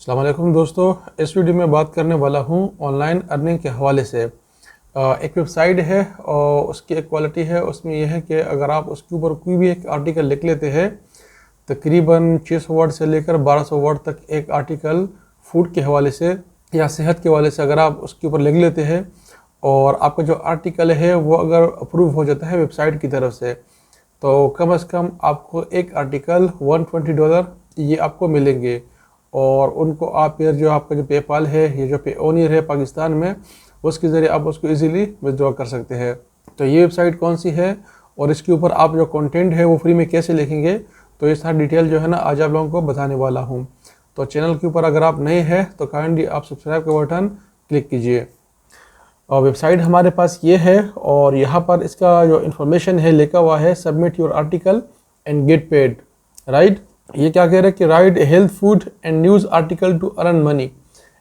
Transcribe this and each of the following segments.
अस्सलाम वालेकुम दोस्तों, इस वीडियो में बात करने वाला हूँ ऑनलाइन अर्निंग के हवाले से। एक वेबसाइट है और उसकी एक क्वालिटी है, उसमें यह है कि अगर आप उसके ऊपर कोई भी एक आर्टिकल लिख लेते हैं, तकरीबन 600 वर्ड से लेकर 1200 वर्ड तक एक आर्टिकल फूड के हवाले से या सेहत के हवाले से अगर आप उसके ऊपर लिख लेते हैं और आपका जो आर्टिकल है वो अगर अप्रूव हो जाता है वेबसाइट की तरफ से, तो कम से कम आपको एक आर्टिकल $120 ये आपको मिलेंगे। और उनको आप फिर जो आपका जो पेपाल है, ये जो पेओनियर है पाकिस्तान में, उसके ज़रिए आप उसको इजीली विथड्रॉ कर सकते हैं। तो ये वेबसाइट कौन सी है और इसके ऊपर आप जो कंटेंट है वो फ्री में कैसे लिखेंगे, तो ये सारी डिटेल जो है ना आज आप लोगों को बताने वाला हूँ। तो चैनल के ऊपर अगर आप नए हैं तो काइंडली आप सब्सक्राइब का बटन क्लिक कीजिए। और वेबसाइट हमारे पास ये है और यहाँ पर इसका जो इन्फॉर्मेशन है लिखा हुआ है, submit your article and get paid, right. ये क्या कह रहा है कि right health food and news article to earn money,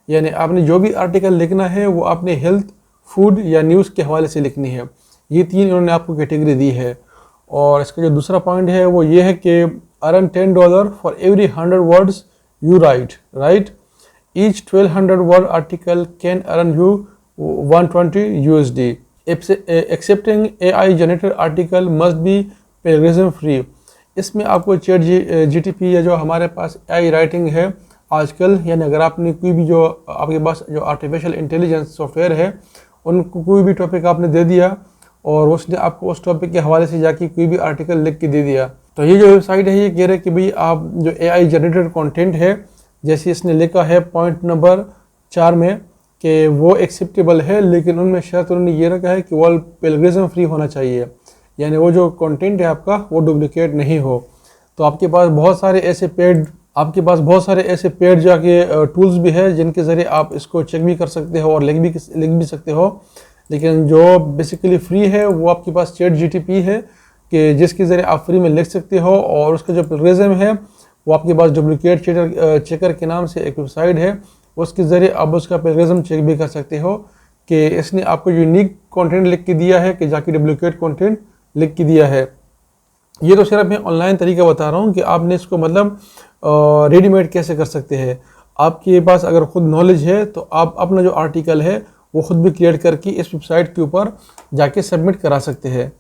यानी आपने जो भी आर्टिकल लिखना है वो आपने हेल्थ, फूड या न्यूज़ के हवाले से लिखनी है। ये तीन इन्होंने आपको कैटेगरी दी है। और इसका जो दूसरा पॉइंट है वो ये है कि earn $10 for every 100 words you right, right. Each 1200 word article can earn you 120 USD। Accepting AI generated article must be plagiarism free. इसमें आपको चैट जीटीपी या जो हमारे पास AI राइटिंग है आजकल, यानी अगर आपने कोई भी जो आपके पास जो आर्टिफिशियल इंटेलिजेंस सॉफ्टवेयर है उनको कोई भी टॉपिक आपने दे दिया और उसने आपको उस टॉपिक के हवाले से जाके कोई भी आर्टिकल लिख के दे दिया, तो ये जो वेबसाइट है ये कह रहे हैं कि भाई आप जो AI जनरेटेड कंटेंट है, जैसे इसने लिखा है पॉइंट नंबर 4 में कि वो एक्सेप्टेबल है, लेकिन उनमें शर्त उन्होंने ये रखा है कि वो प्लेगरिज्म फ्री होना चाहिए, यानी वो जो कंटेंट है आपका वो डुप्लिकेट नहीं हो। तो आपके पास बहुत सारे ऐसे पेड जाके टूल्स भी है जिनके ज़रिए आप इसको चेक भी कर सकते हो और लिख भी सकते हो। लेकिन जो बेसिकली फ्री है वो आपके पास चैट जीटीपी है कि जिसके ज़रिए आप फ्री में लिख सकते हो। और उसका जो प्लेगरिज्म है वो आपके पास डुप्लिकेट चेकर के नाम से एक वेबसाइट है, उसके ज़रिए आप उसका प्लेगरिज्म चेक भी कर सकते हो कि इसने आपको यूनिक कंटेंट लिख के दिया है कि जाके डुप्लिकेट कंटेंट लिख के दिया है। ये तो सिर्फ मैं ऑनलाइन तरीका बता रहा हूँ कि आपने इसको मतलब रेडीमेड कैसे कर सकते हैं। आपके पास अगर खुद नॉलेज है तो आप अपना जो आर्टिकल है वो खुद भी क्रिएट करके इस वेबसाइट के ऊपर जाके सबमिट करा सकते हैं।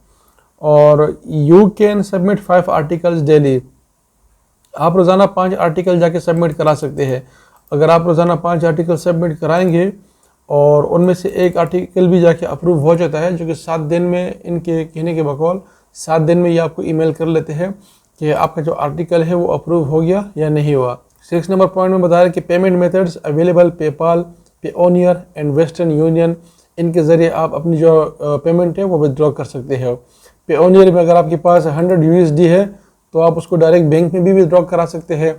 और you can submit 5 articles daily. आप रोज़ाना 5 आर्टिकल जाके सबमिट करा सकते हैं। अगर आप रोज़ाना 5 आर्टिकल सबमिट कराएंगे और उनमें से एक आर्टिकल भी जाके अप्रूव हो जाता है, जो कि 7 दिन में, इनके कहने के बकौल 7 दिन में ये आपको ईमेल कर लेते हैं कि आपका जो आर्टिकल है वो अप्रूव हो गया या नहीं हुआ। 6 नंबर पॉइंट में बता रहे हैं कि payment methods available PayPal, Payoneer and western union. इनके ज़रिए आप अपनी जो पेमेंट है वो विदड्रॉ कर सकते हो। पेओनियर में अगर आपके पास 100 USD है तो आप उसको डायरेक्ट बैंक में भी विदड्रॉ करा सकते हैं।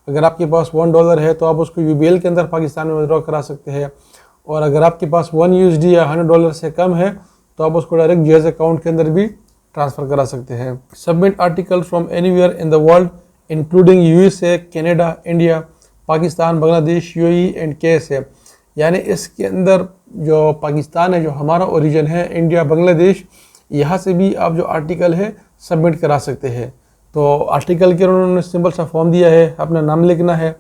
अगर आपके पास $1 है तो आप उसको UBL के अंदर पाकिस्तान में विदड्रॉ करा सकते हैं। और अगर आपके पास 1 USD या $100 से कम है तो आप उसको डायरेक्ट JAZ अकाउंट के अंदर भी ट्रांसफ़र करा सकते हैं। Submit article from anywhere in the world including USA, Canada, India, Pakistan, Bangladesh, UAE and KSA। यानी इसके अंदर जो पाकिस्तान है, जो हमारा ओरिजिन है, इंडिया, बांग्लादेश, यहाँ से भी आप जो आर्टिकल है सबमिट करा सकते हैं। तो आर्टिकल के उन्होंने सिंपल सा फॉर्म दिया है, अपना नाम लिखना है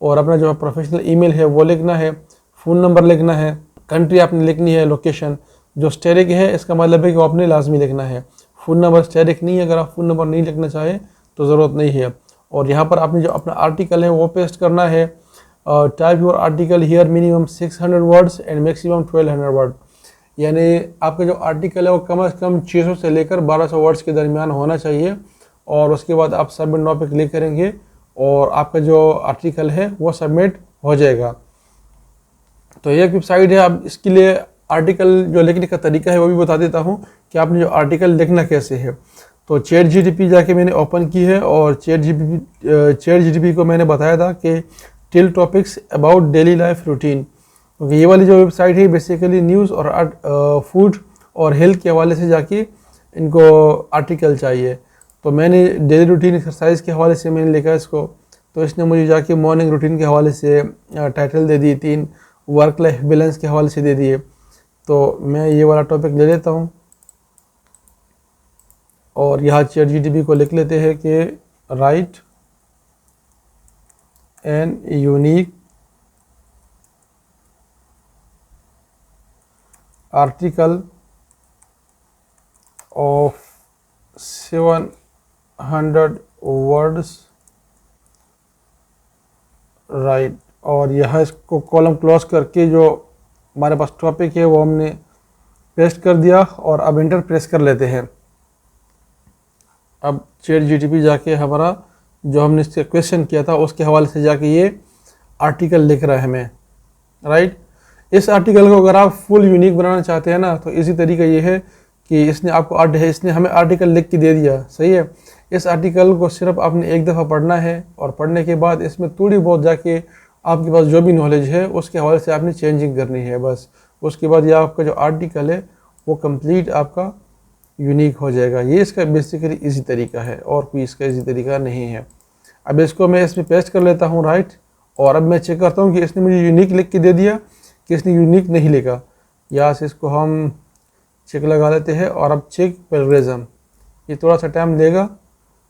और अपना जो प्रोफेशनल ईमेल है वो लिखना है, फ़ोन नंबर लिखना है, कंट्री आपने लिखनी है, लोकेशन। जो स्टेरिक है इसका मतलब है कि वो आपने लाजमी लिखना है। फ़ोन नंबर स्टेरिक नहीं है, अगर आप फ़ोन नंबर नहीं लिखना चाहें तो ज़रूरत नहीं है। और यहाँ पर आपने जो अपना आर्टिकल है वो पेस्ट करना है। Type your article here minimum 600 words and maximum 1200 word, यानी आपका जो आर्टिकल है वो कम से कम 600 से लेकर 1200 वर्ड्स के दरमियान होना चाहिए। और उसके बाद आप सबमिट नाउ पे क्लिक करेंगे और आपका जो आर्टिकल है वो सबमिट हो जाएगा। तो ये एक वेबसाइट है। अब इसके लिए आर्टिकल जो लिखने का तरीका है वो भी बता देता हूँ कि आपने जो आर्टिकल लिखना कैसे है। तो चैट जीटीपी जाके मैंने ओपन की है और चैट जीटीपी को मैंने बताया था कि till topics about daily life routine, क्योंकि ये वाली जो वेबसाइट है बेसिकली न्यूज़ और फूड और हेल्थ के हवाले से जाके इनको आर्टिकल चाहिए। तो मैंने डेली रूटीन एक्सरसाइज के हवाले से मैंने लिखा इसको, तो इसने मुझे जाके मॉर्निंग रूटीन के हवाले से टाइटल दे दी, 3 वर्क लाइफ बैलेंस के हवाले से दे दिए। तो मैं ये वाला टॉपिक ले लेता हूँ और यहाँ चैट जीटीपी को लिख लेते हैं कि write an unique article of 700 words right, और यह इसको कॉलम क्लोज करके जो हमारे पास टॉपिक है वो हमने पेस्ट कर दिया और अब इंटर प्रेस कर लेते हैं। अब चैट जीटीपी जाके हमारा जो हमने इससे क्वेश्चन किया था उसके हवाले से जाके ये आर्टिकल लिख रहा है हमें, राइट। इस आर्टिकल को अगर आप फुल यूनिक बनाना चाहते हैं ना, तो इसी तरीका ये है कि इसने हमें आर्टिकल लिख के दे दिया, सही है। इस आर्टिकल को सिर्फ आपने एक दफ़ा पढ़ना है और पढ़ने के बाद इसमें थोड़ी बहुत जाके आपके पास जो भी नॉलेज है उसके हवाले से आपने चेंजिंग करनी है बस। उसके बाद ये आपका जो आर्टिकल है वो कंप्लीट आपका यूनिक हो जाएगा। ये इसका बेसिकली इजी तरीका है और कोई इसका इजी तरीका नहीं है। अब इसको मैं इसमें पेस्ट कर लेता हूँ, राइट। और अब मैं चेक करता हूँ कि इसने मुझे यूनिक लिख के दे दिया कि इसने यूनिक नहीं लिखा। यहाँ से इसको हम चेक लगा लेते हैं और अब चेक प्लेगरिज्म, ये थोड़ा सा टाइम लेगा,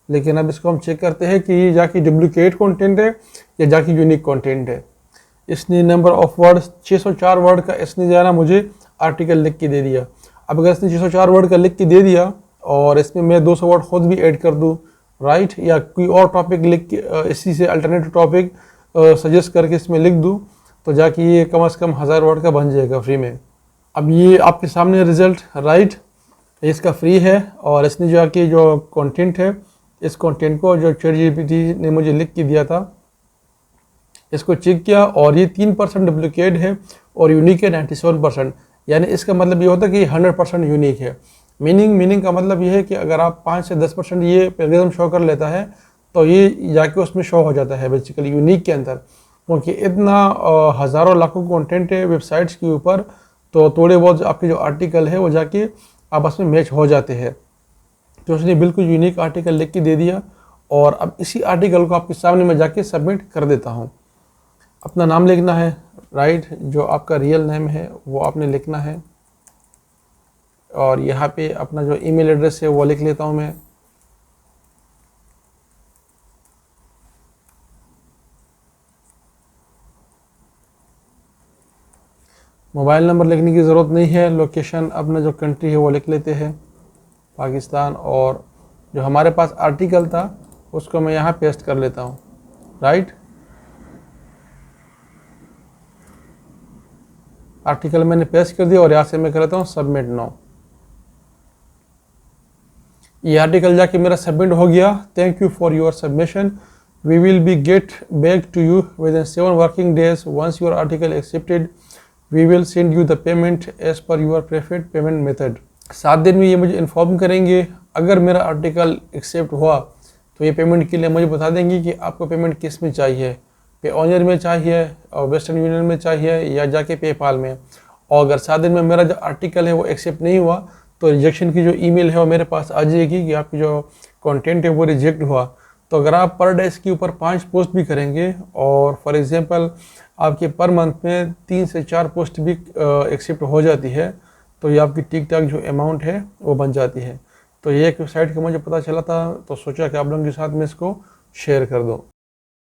लेकिन अब इसको हम चेक करते हैं कि ये जाके डुप्लीकेट कंटेंट है या जाके यूनिक कंटेंट है। इसने नंबर ऑफ वर्ड्स 604 वर्ड का इसने जो है ना मुझे आर्टिकल लिख के दे दिया। अब अगर इसने 604 वर्ड का लिख के दे दिया और इसमें मैं 200 वर्ड खुद भी ऐड कर दूँ, राइट, या कोई और टॉपिक लिख के इसी से अल्टरनेटिव टॉपिक सजेस्ट करके इसमें लिख दूँ, तो जाके ये कम से कम 1000 वर्ड का बन जाएगा फ्री में। अब ये आपके सामने रिज़ल्ट, राइट, इसका फ्री है। और इसने जो आके जो कंटेंट है, इस कंटेंट को जो चैट जीपीटी ने मुझे लिख के दिया था इसको चेक किया और ये 3% डुप्लीकेट है और यूनिक है 97%। यानी इसका मतलब ये होता है कि 100% यूनिक है। मीनिंग का मतलब ये है कि अगर आप 5 से 10% ये प्लेगरिज्म शो कर लेता है तो ये जाके उसमें शो हो जाता है बेसिकली यूनिक के अंदर, क्योंकि इतना हज़ारों लाखों कंटेंट है वेबसाइट्स के ऊपर, तो थोड़े बहुत आपके जो आर्टिकल है वो जाके आपस में मैच हो जाते हैं। तो उसने बिल्कुल यूनिक आर्टिकल लिख के दे दिया और अब इसी आर्टिकल को आपके सामने मैं जाके सबमिट कर देता हूँ। अपना नाम लिखना है, राइट, जो आपका रियल नेम है वो आपने लिखना है और यहाँ पे अपना जो ईमेल एड्रेस है वो लिख लेता हूँ मैं। मोबाइल नंबर लिखने की ज़रूरत नहीं है। लोकेशन अपना जो कंट्री है वो लिख लेते हैं, पाकिस्तान। और जो हमारे पास आर्टिकल था उसको मैं यहाँ पेस्ट कर लेता हूँ, राइट। आर्टिकल मैंने पेस्ट कर दिया और यहाँ से मैं कर लेता हूँ सबमिट नाउ। ये आर्टिकल जाके मेरा सबमिट हो गया। Thank you for your submission, we will be get back to you within 7 working days. Once your article accepted we will send you the payment as per your preferred payment method. 7 दिन में ये मुझे inform करेंगे। अगर मेरा article accept हुआ तो ये पेमेंट के लिए मुझे बता देंगे कि आपको पेमेंट किस में चाहिए, पेओनियर में चाहिए और वेस्टर्न यूनियन में चाहिए या जाके पेपाल में। और अगर 7 दिन में मेरा जो आर्टिकल है वो एक्सेप्ट नहीं हुआ तो रिजेक्शन की जो ईमेल है वो मेरे पास आ जाएगी कि आपकी जो कंटेंट है वो रिजेक्ट हुआ। तो अगर आप पर डे इसके ऊपर 5 पोस्ट भी करेंगे और फॉर एग्जांपल आपके पर मंथ में 3 से 4 पोस्ट भी एक्सेप्ट हो जाती है तो ये आपकी ठीक ठाक जो अमाउंट है वो बन जाती है। तो ये एक वेबसाइट का मुझे पता चला था तो सोचा कि आप लोगों के साथ में इसको शेयर कर दूँ।